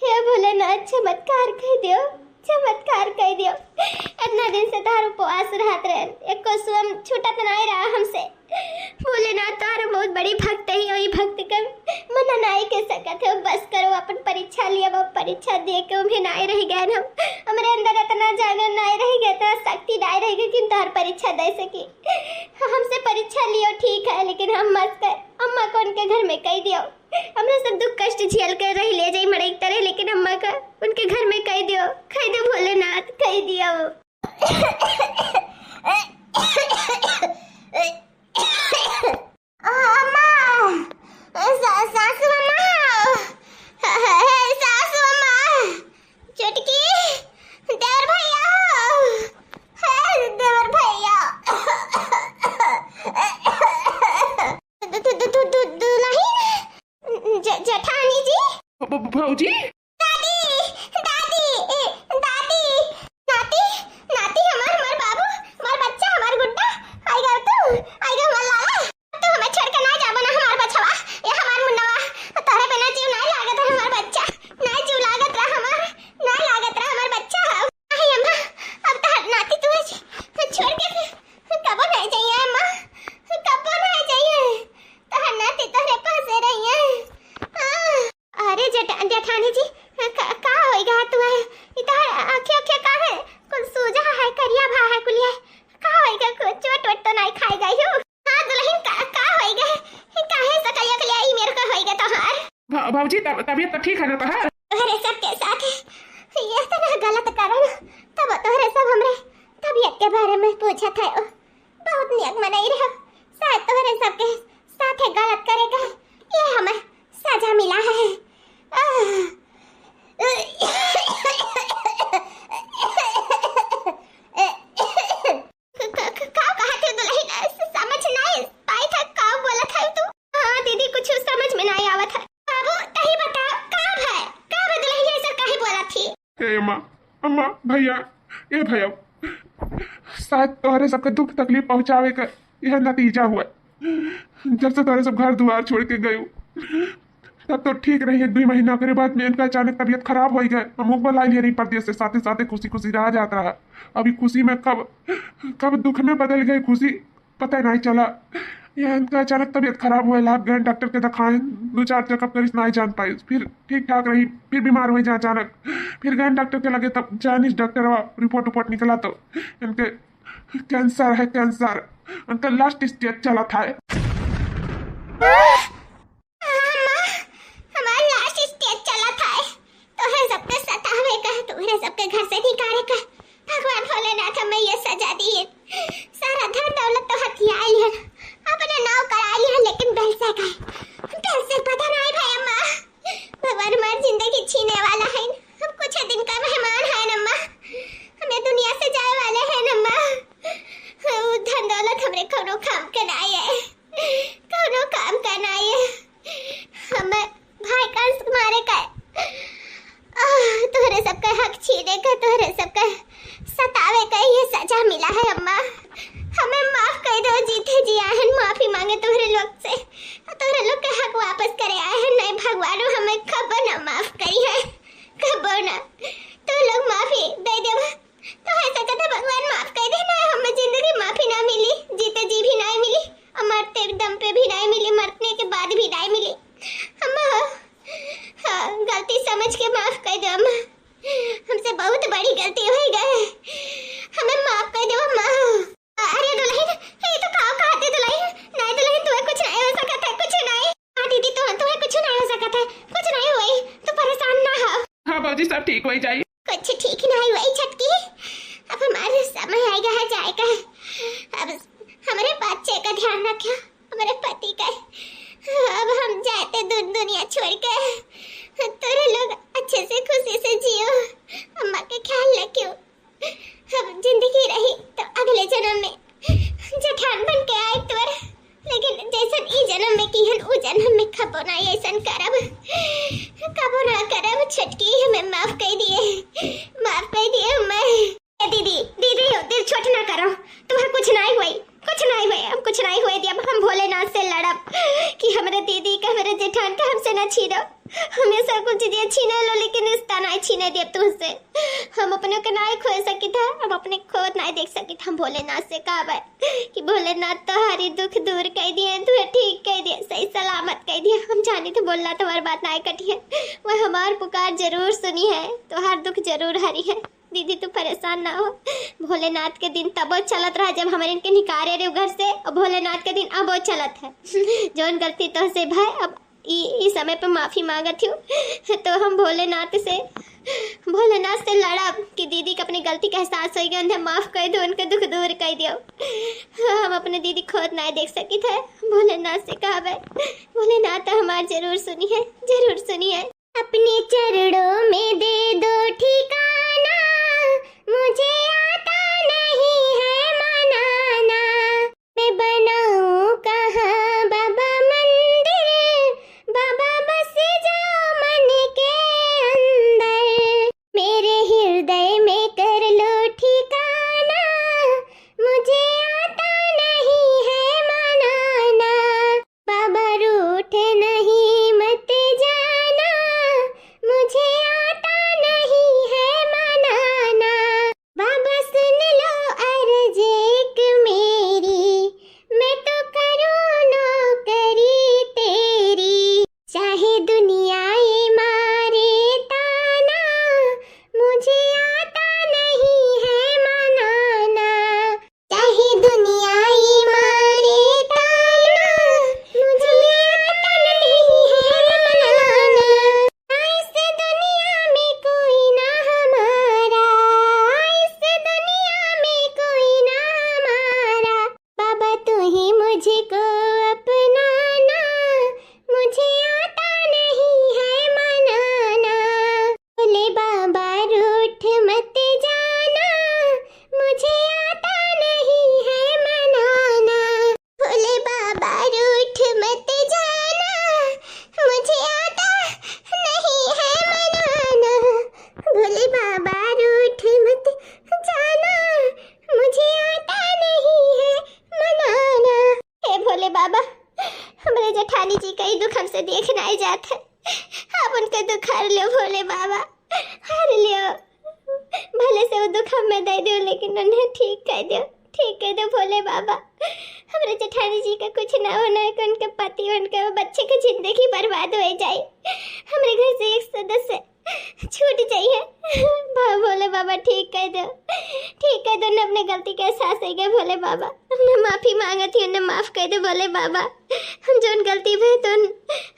हे भोलेनाथ चमत्कार कह दियो, चमत्कार कह दियो। इतना दिन से तार उपवास रहत रहे, एक को स्वयं छूटत नहीं रहा हमसे। भोलेनाथ तार बहुत बड़ी भक्त है, वही भक्त के मना नहीं के सकत है। बस करो अपन परीक्षा लिया, वो परीक्षा दे के भी नहीं रह गए हम। हमारे अंदर इतना जागरण नहीं रह गया, इतना शक्ति नहीं रह गई कि तार परीक्षा दे सकी। हमसे परीक्षा लियो ठीक है, लेकिन हम मत कर अम्मा को उनके घर में कह दियो। हमने सब दुख कष्ट झेल कर रही ले जाई मरे तरह, लेकिन अम्मा का उनके घर में कह दियो भोलेनाथ, कह दिया वो। भाऊजी भाऊजी तबीयत तो ठीक है ना? तोहरे सबके साथ ये तो ना गलत कारण तब तोहरे सब हमरे तबीयत के बारे में पूछा था। बहुत नियत मनाई रहे, शायद तोहरे सबके साथ गलत करेगा, ये हमें सजा मिला है। अम्मा भैया ये भैया शायद तोहरे सबके दुख तकलीफ पहुंचावे का यह नतीजा हुआ। जब से तोहरे सब घर द्वार छोड़ के गए तब तो ठीक रही, 2 महीना के बाद में इनका अचानक तबीयत खराब हो गया। हम ऊपर लाई रही परदेश से, साथ साथ खुशी खुशी रहा जाता रहा। अभी खुशी में कब दुख में बदल गई खुशी पता नहीं चला। यह इनका अचानक तबीयत खराब हुआ, लाभ गए डॉक्टर के दिखाए, 2-4 चेकअप करी नहीं जान पाई, फिर ठीक ठाक रही, फिर बीमार हुई जा अचानक, फिर गए डॉक्टर के लगे, तब चाइनीज डॉक्टर रिपोर्ट निकला तो इनके कैंसर है, कैंसर उनका लास्ट स्टेज चला था। हमारा लास्ट स्टेज चला था, तोहरे सबके सतावे का, तोहरे सबके घर से निकाले का भगवान भोलेनाथ हमें ये सजा दी है। सारा धन दौलत तो हथिया लिया, अपने नाव करा लिया, लेकिन बेल से पता नहीं भाई अम्मा, भगवान हमारी जिंदगी छीने वाला है। हम कुछ दिन का मेहमान है नम्मा, हमें दुनिया से जाए वाले हैं नम्मा। धन दौलत हमरे कोनो काम का नहीं है, कोनो काम का नहीं है। हमें भाई कंस मारे का, तोहरे सबका हक छीने का, तोहरे सबका सतावे का ये सजा मिला है अम्मा। हमें माफ कर दो, जीते जी आए हैं माफी मांगे तोहरे लोग से, तोहरे लोग के हक वापस करे आए हैं। नहीं भगवान हमें कब ना माफ करी है, कब ना तो लोग माफी दे दे तो ऐसा कहते भगवान माफ कर देना। हमें जिंदगी माफी ना मिली, जीते जी भी नहीं मिली, और मरते दम पे भी नहीं मिली, मरने के बाद भी नहीं मिली। हम गलती समझ के माफ कर दो अम्मा, हमसे बहुत बड़ी गलती हो गई, हमें माफ कर दो अम्मा। अरे दुल्हन ये तो खाओ खाते दुल्हन, नहीं दुल्हन तुम्हें कुछ नहीं हो सकता है, कुछ नहीं। हाँ दीदी तुम्हें कुछ नहीं हो सकता है, कुछ नहीं हुई तो परेशान ना हो। हाँ बाबूजी सब ठीक हो जाए, कुछ ठीक नहीं हुई छटकी, अब हमारे समय आएगा है जाएगा, अब हमारे बच्चे का ध्यान रखियो, हमारे पति का। अब हम जाते दुनिया छोड़ के, तेरे लोग अच्छे से खुशी से जियो, अम्मा के ख्याल रखियो। अब जिंदगी रही तो अगले जन्म में जठान बन के आए तोर, लेकिन जैसन ई जन्म में की हन उ जन्म में खबो ना ऐसन करब, कबो ना करब छटकी, हमें माफ कर दिए, माफ कर दिए। मैं दीदी दीदी दिल छोट ना करो, तुम्हें कुछ लेकिन रिश्ता नहीं छीने दे तुझसे। हम अपने के नहीं खो सकी था, हम अपने खोद नहीं देख सकी था। हम भोलेनाथ से कहा कि भोलेनाथ तुम्हारी दुख दूर कर दिए, तुम्हें ठीक कर दिए, सही सलामत कर दिए। हम जानी थे बोलना तुम्हारी बात नहीं कटी है, वह हमार पुकार जरूर सुनी है, तुम्हार दुख जरूर हरी है। दीदी तू परेशान ना हो, भोलेनाथ के दिन तब चलत रहा जब हमारे इनके निकारे रहे घर से, और भोलेनाथ के दिन अब चलत है। जौन गलती तो से भाई अब इस समय पे माफी मांगत हूँ। तो हम भोलेनाथ से लड़ा कि दीदी को अपनी गलती का एहसास हो गया, उन्हें माफ कर दो, उनके दुख दूर कर दियो। हम अपने दीदी खुद नहीं देख सकी थे। भोलेनाथ से कहा भोलेनाथ हमार जरूर सुनी है, जरूर सुनी है। अपने चरणों में दे दो ठिकाना, मुझे आता नहीं है मनाना। मैं बनाऊं कहाँ बाबा मंदिर, बाबा बस जाओ मन के अंदर। मेरे हृदय में कर लो ठिकाना, मुझे आता नहीं है मनाना। बाबा रूठ नहीं मत जाना, मुझे आता नहीं है मनाना। बाबा सुन लो अर्ज एक मेरी, मैं तो करूँ नौकरी तेरी। चाहे दुनिया ये मारे ताना, मुझे आता नहीं है मनाना। चाहे दुनिया ये मारे ताना, मुझे आता नहीं है मनाना। इस दुनिया में कोई ना हमारा, इस दुनिया में कोई ना हमारा। बाबा तू ही मुझको अपनाना, मुझे आता नहीं है मनाना। बोले बाबा रूठ मत जाना, मुझे आता नहीं है मनाना। बोले बाबा रूठ मत जाना, मुझे आता नहीं है मनाना। भोले बाबा रूठ मत जाना, मुझे आता नहीं है मनाना। हे भोले बाबा, हमारे जेठानी जी का ही दुख हमसे देखना ही जाता है, आप उनका दुख हर लो भोले बाबा, हर लो। भले से वो दुख हमें दे दो, लेकिन उन्हें ठीक कर दो, ठीक कर दो भोले बाबा। हमारे जेठानी जी का कुछ ना होना है कि उनके पति उनके बच्चे की जिंदगी बर्बाद हो जाए, हमारे घर से एक सदस्य छूट जाइए। भोले बाबा ठीक कर दो, ठीक कर दो। उन्हें अपने गलती का एहसास हो गया भोले बाबा, हमने माफी मांगा थी, उन्हें माफ कर दो भोले बाबा। हम जो गलती भे तो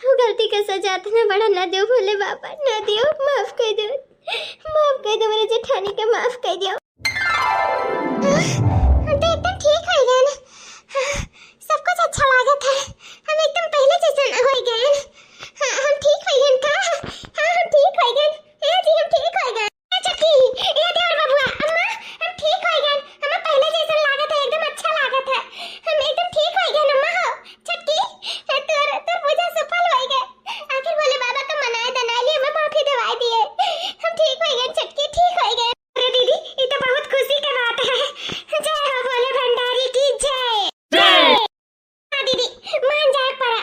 वो गलती का सजा इतना बड़ा ना दो भोले बाबा, ना दियो, माफ कर दो, माफ कर दो मेरे जेठानी का, माफ कर दो। तो एकदम ठीक हो गया ना, सब कुछ अच्छा लगा था, हम एकदम पहले जैसे हो गए। हम ठीक हो गए का, हम ठीक हो गए, ए जी हम ठीक हो गए। चटकी ये दे और बबुआ अम्मा, हम ठीक हो गए, हमें पहले जैसा लगा था, एकदम अच्छा लगा था, हम एकदम ठीक हो गए अम्मा। हो चटकी तो पूजा सफल हो गए, आखिर भोले बाबा तो मनाए दनाए लिए, हमें माफी दवाई दिए, हम ठीक हो गए। चटकी ठीक हो गए। अरे दीदी ये तो बहुत खुशी की बात है, जय हो भोले भंडारी की जय। हाँ दीदी मान जाए पड़ा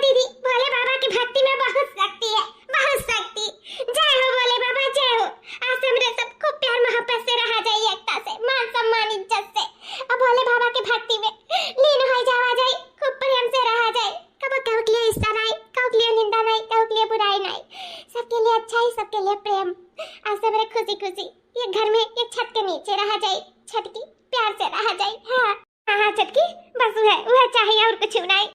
दीदी, भोले बाबा की भक्ति में बहुत शक्ति है, बहुत शक्ति। जय हो भोले बाबा, जय हो। आज से हमरे सबको प्यार मोहब्बत से रहा जाए, एकता से, मान सम्मान इज्जत से, अब भोले बाबा की भक्ति में लीन हो जावा जाए, खूब प्रेम से रहा जाए। कब के लिए हिस्सा नहीं, कब के लिए निंदा नहीं, कब के लिए बुराई नहीं, सबके लिए अच्छाई, सबके लिए प्रेम। आज से मेरे खुशी खुशी ये घर में एक छत के नीचे रहा जाए, छत की प्यार से रहा जाए। हाँ हाँ चटकी बस वह चाहिए और कुछ नहीं।